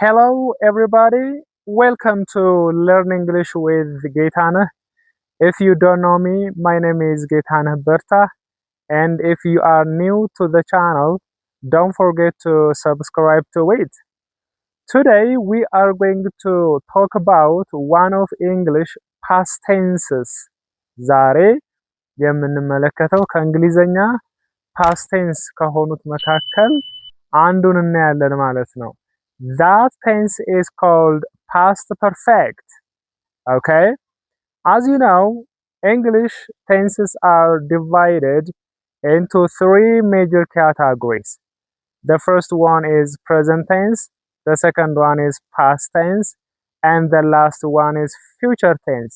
Hello, everybody. Welcome to Learn English with Gaetana. If you don't know me, my name is Gaetana Berta. And if you are new to the channel, don't forget to subscribe to it. Today, we are going to talk about one of English past tenses. ዛሬ የምንመለከተው ከእንግሊዘኛ past tense ከሆኑት መካከል አንዱን እናያለን ማለት ነው። That tense is called past perfect. Okay? As you know, English tenses are divided into three major categories. The first one is present tense, the second one is past tense, and the last one is future tense.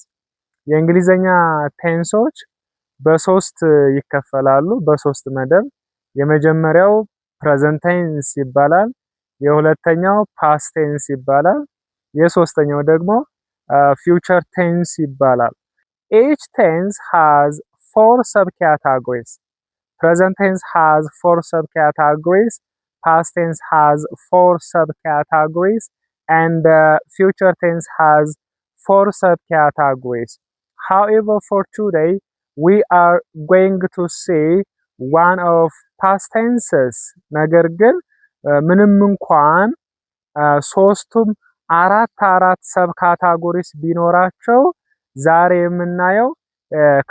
የእንግሊዘኛ ቴንሶች በሶስት ይከፈላሉ በሶስት መደብ የመጀመሪያው present tense ይባላል የሁለተኛው past tense ይባላል የሶስተኛው ደግሞ future tense ይባላል Each tense has four subcategories Present tense has four subcategories Past tense has four subcategories and future tense has four subcategories However, for today, we are going to see one of past tenses. ነገር ግን ምንም እንኳን ሶስቱም አራት ሰብ ካታጎሪስ ቢኖራቸው ዛሬ የምናየው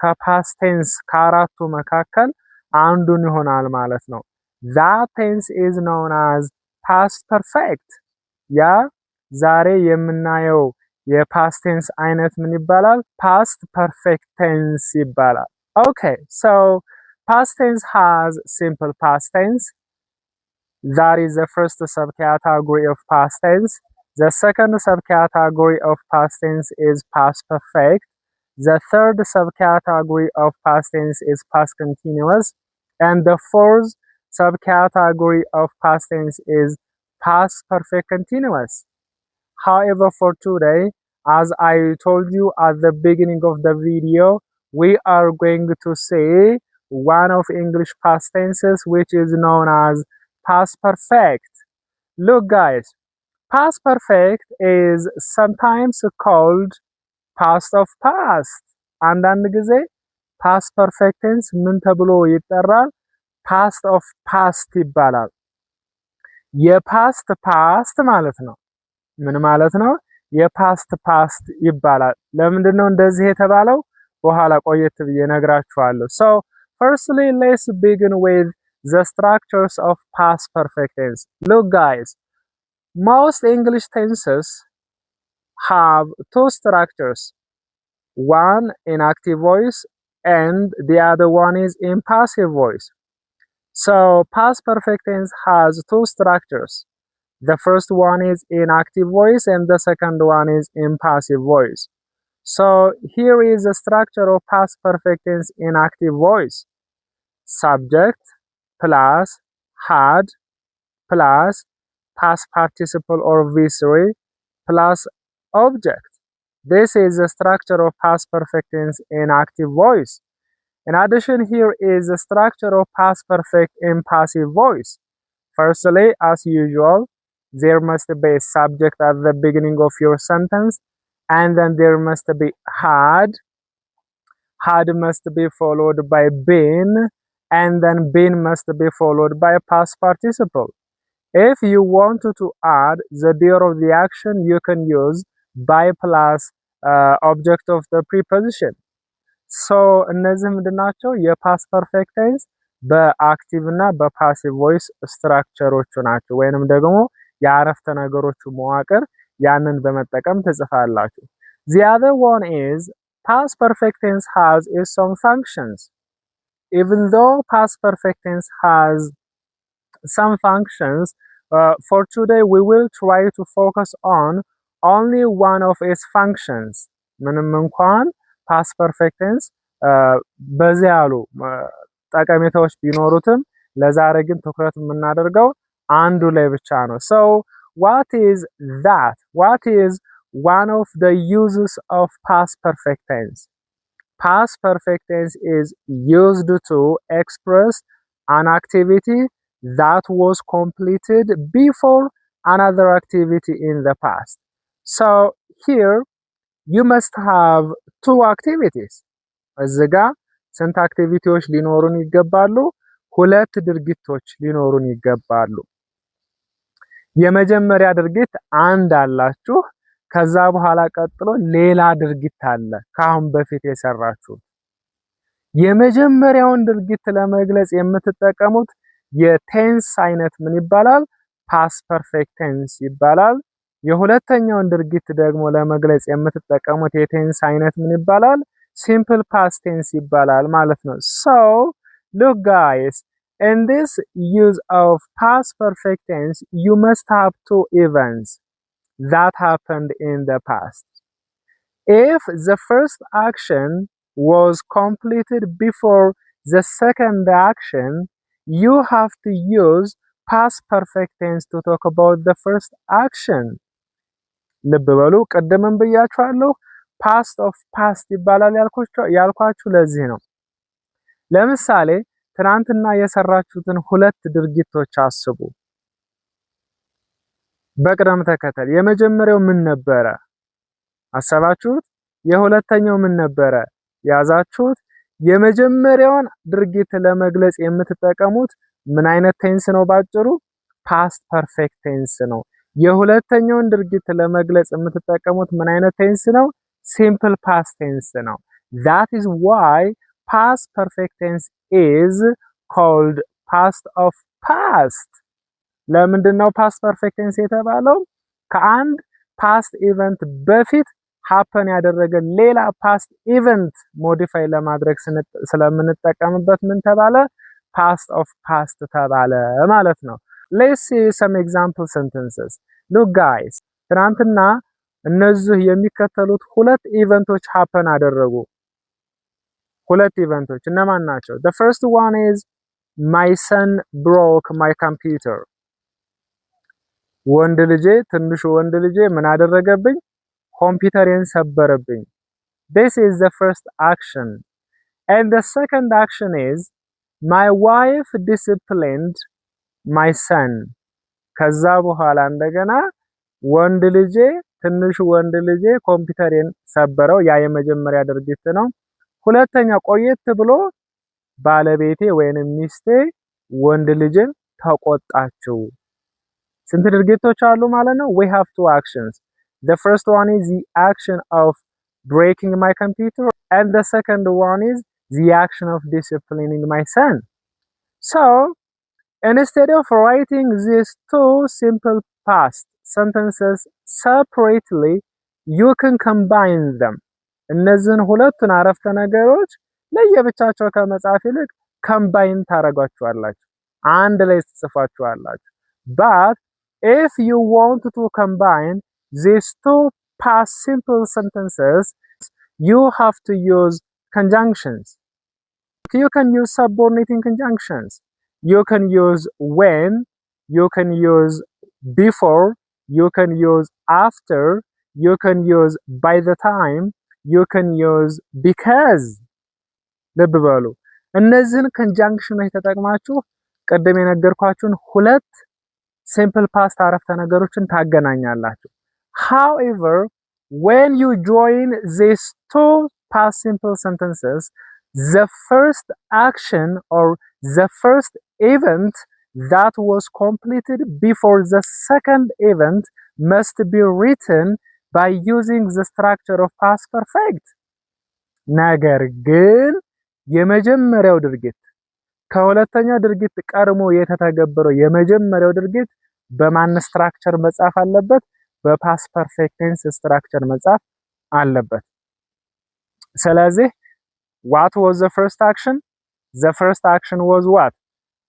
ከፓስት ቴንስ ከአራቱ መካከል አንዱን ይሆናል ማለት ነው። That tense is known as past perfect. ያ ዛሬ የምናየው የፓስት ቴንስ አይነት ምን ይባላል? Past perfect tense ይባላል። Okay, so past tense has simple past tense. That is the first subcategory of past tense. The second subcategory of past tense is past perfect. The third subcategory of past tense is past continuous. And the fourth subcategory of past tense is past perfect continuous. However, for today, as I told you at the beginning of the video, we are going to say one of English past tenses which is known as past perfect. Look guys, past perfect is sometimes called past of past. አንዳንድ ጊዜ past perfect tense ምን ተብሎ ይጠራል? Past of past ይባላል። የፓስት ፓስት ማለት ነው። ምን ማለት ነው? የፓስት ፓስት ይባላል። ለምንድነው እንደዚህ የተባለው? በኋላ ቆየት ብዬ ነግራችኋለሁ። So, firstly, let's begin with the structures of past perfect tense. Look guys, most English tenses have two structures. One in active voice and the other one is in passive voice. So, past perfect tense has two structures. The first one is in active voice and the second one is in passive voice. So here is the structure of past perfect tense in active voice. Subject plus had plus past participle or V3 plus object. This is the structure of past perfect tense in active voice. In addition, here is the structure of past perfect in passive voice. Firstly, as usual, there must be a subject at the beginning of your sentence and then there must be had must be followed by been and then been must be followed by past participle if you want to add the dear of the action you can use by plus object of the preposition so እነዚህ ምንድናቸው የፓስት ፐርፌክት ቴንስ በአክቲቭ እና በፓሲቭ ቮይስ ስትራክቸሮቹ ናቸው ወይንም ደግሞ የአረፍተ ነገሮቹ መዋቅር ያንን በመጠቀም ትጽፋላችሁ The other one is past perfect tense has its own functions even though past perfect tense has some functions for today we will try to focus on only one of its functions ምንም እንኳን past perfect tense በዚህ ያሉ ጠቀሜታዎች ቢኖሩትም ለዛሬ ግን ትኩረት የምናደርገው አንዱ ላይ ብቻ ነው So what is that? What is one of the uses of past perfect tense? Past perfect tense is used to express an activity that was completed before another activity in the past. So here you must have two activities. እዚህ ጋር ስንት አክቲቪቲዎች ሊኖሩን ይገባሉ? ሁለት ድርጊቶች ሊኖሩን ይገባሉ። የመጀመሪያ ድርጊት አንድ አላችሁ፣ ከዛ በኋላ ቀጥሎ ሌላ ድርጊት አለ ካሁን በፊት የሰራችሁት። የመጀመሪያውን ድርጊት ለመግለጽ የምትጠቀሙት የቴንስ አይነት ምን ይባላል? ፓስት ፐርፌክት ቴንስ ይባላል። የሁለተኛውን ድርጊት ደግሞ ለመግለጽ የምትጠቀሙት የቴንስ አይነት ምን ይባላል? ሲምፕል ፓስት ቴንስ ይባላል ማለት ነው። So look guys, in this use of past perfect tense you must have two events that happened in the past. If the first action was completed before the second action, you have to use past perfect tense to talk about the first action. ልብ በሉ፣ ቀደም ብያችኋለሁ past of past ይባላል ያልኳችሁ ለዚህ ነው። ለምሳሌ ትናንትና የሰራችሁትን ሁለት ድርጊቶች አስቡ በቅደም ተከተል። የመጀመሪያው ምን ነበረ? አሰባችሁት? የሁለተኛው ምን ነበረ? ያዛችሁት? የመጀመሪያውን ድርጊት ለመግለጽ የምትጠቀሙት ምን አይነት ቴንስ ነው? ባጭሩ ፓስት ፐርፌክት ቴንስ ነው። የሁለተኛውን ድርጊት ለመግለጽ የምትጠቀሙት ምን አይነት ቴንስ ነው? ሲምፕል ፓስት ቴንስ ነው። That is why past perfect tense is called past of past. ለምንድን ነው ፓስት ፐርፌክት ቴንስ የተባለው? ከአንድ ፓስት ኢቨንት በፊት ሃፐን ያደረገ ሌላ ፓስት ኢቨንት ሞዲፋይ ለማድረግ ስለምንጠቀምበት ምን ተባለ? ፓስት ኦፍ ፓስት ተባለ ማለት ነው። Let's see some example sentences. Look guys, ትናንትና እነዚህ የሚከተሉት ሁለት ኢቨንቶች ሃፐን አደረጉ። ሁለት ኢቨንቶች እነማን ናቸው? The first one is my son broke my computer. ወንድ ልጄ ትንሹ ወንድ ልጄ ምን አደረገብኝ? ኮምፒውተሬን ሰበረብኝ። This is the first action. And the second action is my wife disciplined my son. ከዛ በኋላ እንደገና ወንድ ልጄ ትንሹ ወንድ ልጄ ኮምፒውተሬን ሰበረው። ያ የመጀመሪያ ድርጊት ነው። ሁለተኛ ቆየት ብሎ ባለቤቴ ወይንም ሚስቴ ወንድ ልጅን ተቆጣችው። ስንት ድርጊቶች አሉ ማለት ነው? We have two actions. The first one is the action of breaking my computer and the second one is the action of disciplining my son. So, instead of writing these two simple past sentences separately, you can combine them. እነዚህን ሁለቱን አረፍተ ነገሮች ለየብቻቸው ከመጻፍ ይልቅ combine ታረጋቸዋላችሁ፣ አንድ ላይ ትጽፋቸዋላችሁ። But if you want to combine these two past simple sentences, you have to use conjunctions. You can use subordinating conjunctions. You can use when, you can use before, you can use after, you can use by the time, you can use because. ልብ በሉ፣ እነዚህን ኮንጃንክሽኖች ተጠቅማችሁ ቀደም የነገርኳችሁን ሁለት ሲምፕል ፓስት አረፍተ ነገሮችን ታገናኛላችሁ። However, when you join these two past simple sentences, the first action or the first event that was completed before the second event must be written by using the structure of past perfect. ነገር ግን የመጀመሪያው ድርጊት ከሁለተኛው ድርጊት ቀድሞ የተተገበረው የመጀመሪያው ድርጊት በማን ስትራክቸር መጻፍ አለበት? በፓስት ፐርፌክት ቴንስ ስትራክቸር መጻፍ አለበት። ስለዚህ what was the first action? The first action was what?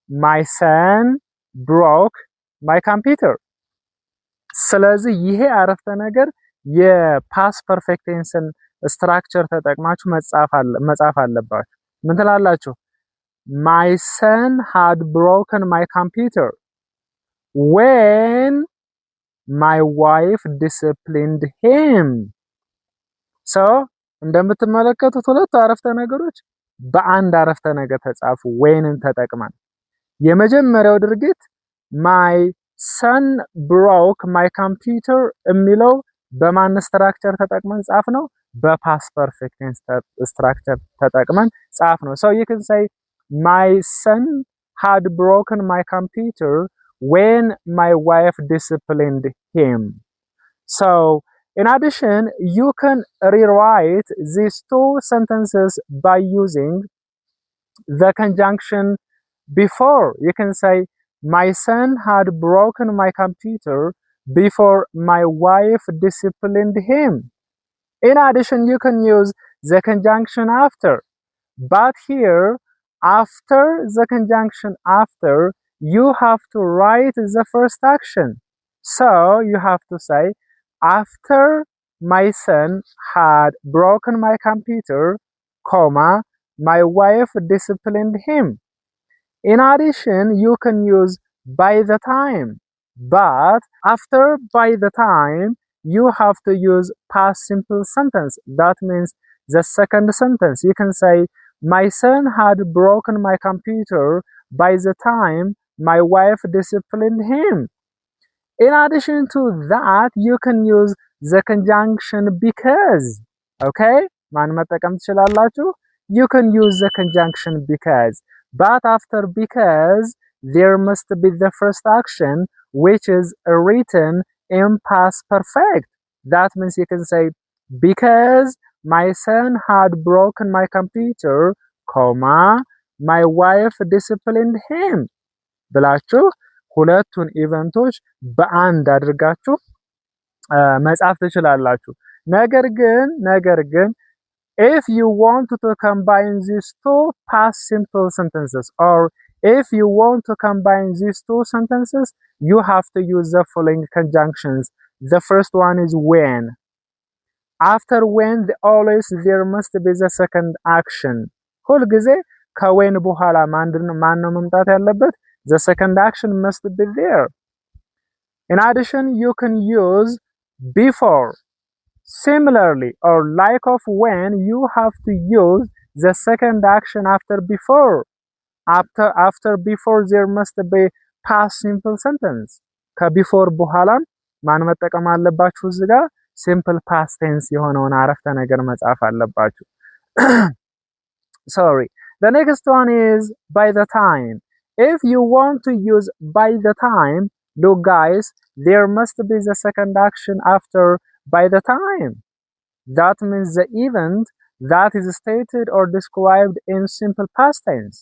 My son broke my computer. ስለዚህ ይሄ አረፍተ ነገር የፓስት ፐርፌክት ቴንስን ስትራክቸር ተጠቅማችሁ መጻፍ አለባችሁ። ምን ትላላችሁ? My son had broken my computer when my wife disciplined him. So እንደምትመለከቱት ሁለት አረፍተ ነገሮች በአንድ አረፍተ ነገር ተጻፉ። whenን ተጠቅመን የመጀመሪያው ድርጊት my son broke my computer የሚለው በማን ስትራክቸር ተጠቅመን ጻፍ ነው? በፓስት ፐርፌክት ቴንስ ስትራክቸር ተጠቅመን ጻፍ ነው። so you can say my son had broken my computer when my wife disciplined him. So in addition, you can rewrite these two sentences by using the conjunction before. You can say my son had broken my computer before my wife disciplined him. In addition, you can use the conjunction after. But here, after the conjunction after, you have to write the first action. So you have to say, after my son had broken my computer, comma, my wife disciplined him. In addition, you can use by the time. But after by the time, you have to use past simple sentence. That means the second sentence. You can say, my son had broken my computer by the time my wife disciplined him. In addition to that, you can use the conjunction because. Okay? ማን መጠቀም ትችላላችሁ? You can use the conjunction because. But after because, there must be the first action, which is written in past perfect. That means you can say, because my son had broken my computer, comma, my wife disciplined him. ብላችሁ ሁለቱን ኢቨንቶች በአንድ አድርጋችሁ መጻፍ ትችላላችሁ። ነገር ግን if you want to combine these two past simple sentences, or if you want to combine these two sentences, you have to use the following conjunctions. The first one is when. After when, always there must be the second action. ሁልጊዜ ከወን በኋላ ማን ነው መምጣት ያለበት? The second action must be there. In addition, you can use before. Similarly, or like of when, you have to use the second action after before. After before, there must be past simple sentence. ከቢፎር በኋላ ማን መጠቀም አለባችሁ? እዚህ ጋር simple past tense የሆነውን አረፍተ ነገር መጻፍ አለባችሁ። Sorry. The next one is by the time. If you want to use by the time, look guys, there must be the second action after by the time. That means the event that is stated or described in simple past tense.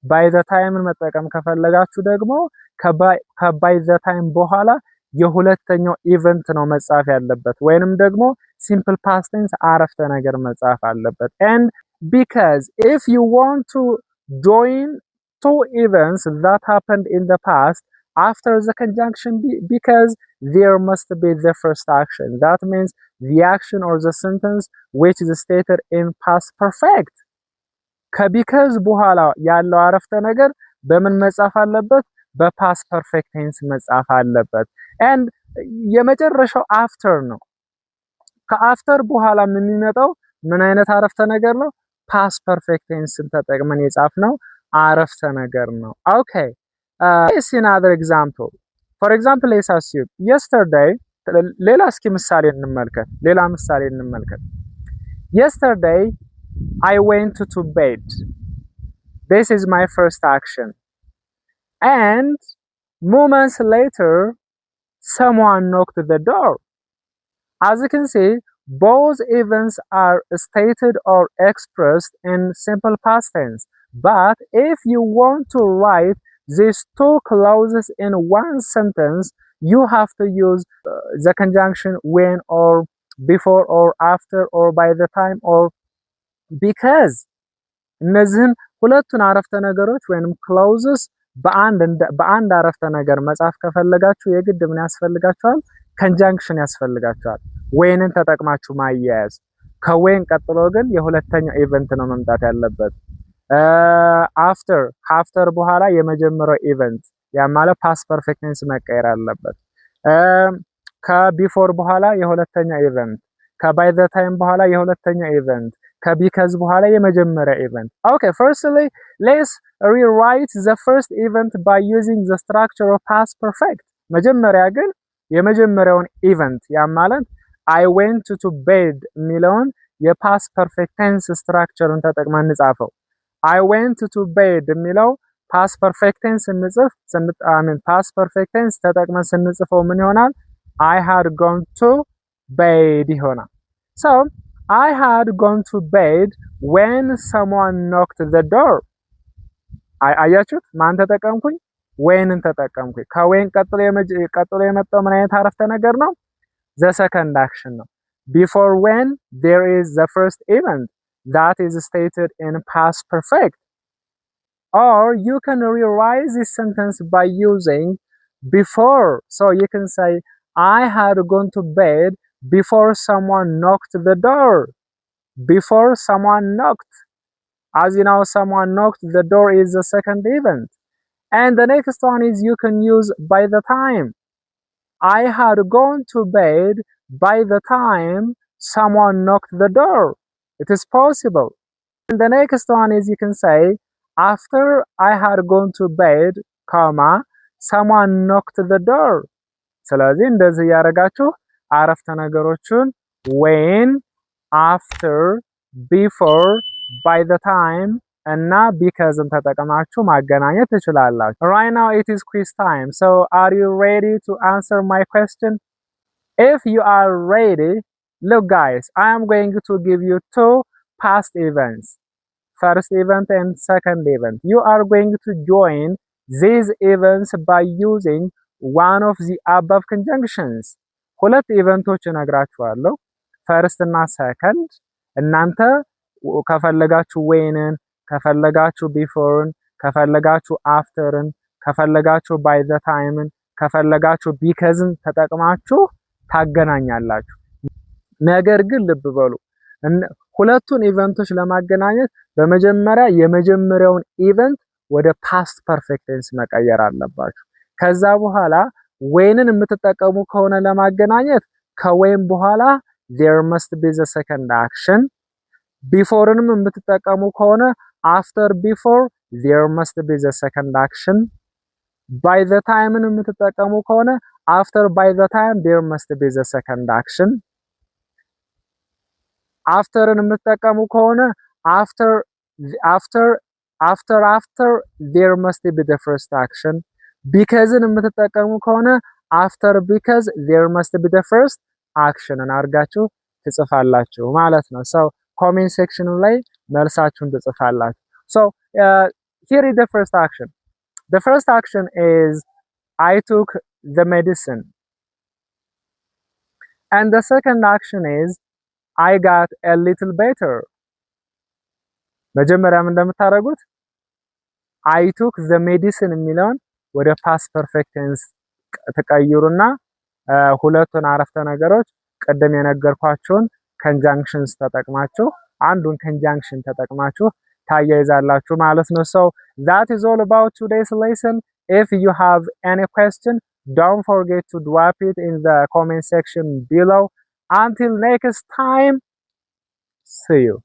By the time መጠቀም ከፈለጋችሁ ደግሞ ከby the time በኋላ የሁለተኛው ኢቨንት ነው መጻፍ ያለበት ወይንም ደግሞ simple past tense አረፍተ ነገር መጻፍ አለበት። And because if you want to join two events that happened in the past after the conjunction because, there must be the first action. That means the action or the sentence which is stated in past perfect. ከቢከዝ በኋላ ያለው አረፍተ ነገር በምን መጻፍ አለበት? በፓስት ፐርፌክት ቴንስ መጻፍ አለበት። and የመጨረሻው after ነው። ከአፍተር በኋላ የሚመጣው ምን አይነት አረፍተ ነገር ነው? ፓስት ፐርፌክት ቴንስን ተጠቅመን የጻፍነው አረፍተ ነገር ነው። okay, let's see another example. For example, let's assume yesterday, ሌላ እስኪ ምሳሌ እንመልከት። Yesterday I went to bed. This is my first action. And moments later, someone knocked the door. As you can see, both events are stated or expressed in simple past tense. But if you want to write these two clauses in one sentence, you have to use the conjunction when or before or after or by the time or because. እነዚህን ሁለቱን አረፍተ ነገሮች ወይንም clauses በአንድ አረፍተ ነገር መጻፍ ከፈለጋችሁ የግድ ምን ያስፈልጋችኋል? conjunction ያስፈልጋችኋል። ወይንን ተጠቅማችሁ ማያያዝ። ከወይን ቀጥሎ ግን የሁለተኛው ኢቨንት ነው መምጣት ያለበት። after በኋላ የመጀመሪያው ኢቨንት ያ ማለት past perfect tense መቀየር አለበት። ከቢፎር በኋላ የሁለተኛው ኢቨንት፣ ከby the time በኋላ የሁለተኛው ኢቨንት፣ ከቢከዝ በኋላ የመጀመሪያ ኢቨንት። Okay, firstly, let's rewrite the first event by using the structure of past perfect. መጀመሪያ ግን የመጀመሪያውን ኢቨንት ያ ማለት I went to bed የሚለውን የፓስት ፐርፌክት ቴንስ ስትራክቸሩን ተጠቅመን እንጻፈው። I went to bed የሚለው ፓስት ፐርፌክት ቴንስ ስንጽፍ ፓስት ፐርፌክት ቴንስ ተጠቅመን ስንጽፈው ምን ይሆናል? I had gone to bed ይሆናል። So I had gone to bed when someone knocked the door. አያችሁት? ማን ተጠቀምኩኝ? ወይንን ተጠቀምኩኝ። ከወይን ቀጥሎ የመጣው ምን አይነት አረፍተ ነገር ነው? The second action ነው። Before when there is the first event that is stated in past perfect. Or you can rewrite this sentence by using before. So you can say I had gone to bed before someone knocked the door. Before someone knocked. As you know, someone knocked the door is the second event. And the next one is you can use by the time. I had gone to bed by the time someone knocked the door. It is possible. And the next one is you can say after I had gone to bed, comma, someone knocked the door. ስለዚህ እንደዚህ ያደርጋችሁ አረፍተ ነገሮችን when, after, before, by the time እና ቢከዝን ተጠቅማችሁ ማገናኘት ትችላላችሁ። Right now it is quiz time. So are you ready to answer my question? If you are ready, look guys, I am going to give you two past events. First event and second event. You are going to join these events by using one of the above conjunctions. ሁለት ኢቨንቶች እነግራችኋለሁ። ፈርስት እና ሰከንድ። እናንተ ከፈለጋችሁ ወይንን ከፈለጋችሁ ቢፎርን ከፈለጋችሁ አፍተርን ከፈለጋችሁ ባይ ዘ ታይምን ከፈለጋችሁ ቢከዝን ተጠቅማችሁ ታገናኛላችሁ። ነገር ግን ልብ በሉ ሁለቱን ኢቨንቶች ለማገናኘት በመጀመሪያ የመጀመሪያውን ኢቨንት ወደ ፓስት ፐርፌክት ቴንስ መቀየር አለባችሁ። ከዛ በኋላ ወይንን የምትጠቀሙ ከሆነ ለማገናኘት ከወይን በኋላ there must be the second action. ቢፎርንም የምትጠቀሙ ከሆነ after before there must be the second action. by the time የምትጠቀሙ ከሆነ after by the time there must be the second action. afterን የምትጠቀሙ ከሆነ after there must be the first action. ቢከዝን የምትጠቀሙ ከሆነ after because there must be the first action አድርጋችሁ ትጽፋላችሁ ማለት ነው። so comment section ላይ መልሳችሁን ትጽፋላችሁ። so here is the first action. The first action is I took the medicine. And the second action is I got a little better. መጀመሪያም እንደምታደርጉት I took the medicine የሚለውን ወደ past perfect tense ተቀይሩና ሁለቱን አረፍተ ነገሮች ቀደም የነገርኳችሁን conjunctions ተጠቅማችሁ አንዱን conjunction ተጠቅማችሁ ታያይዛላችሁ ማለት ነው። so that is all about today's lesson. If you have any question, don't forget to drop it in the comment section below. Until next time, see you.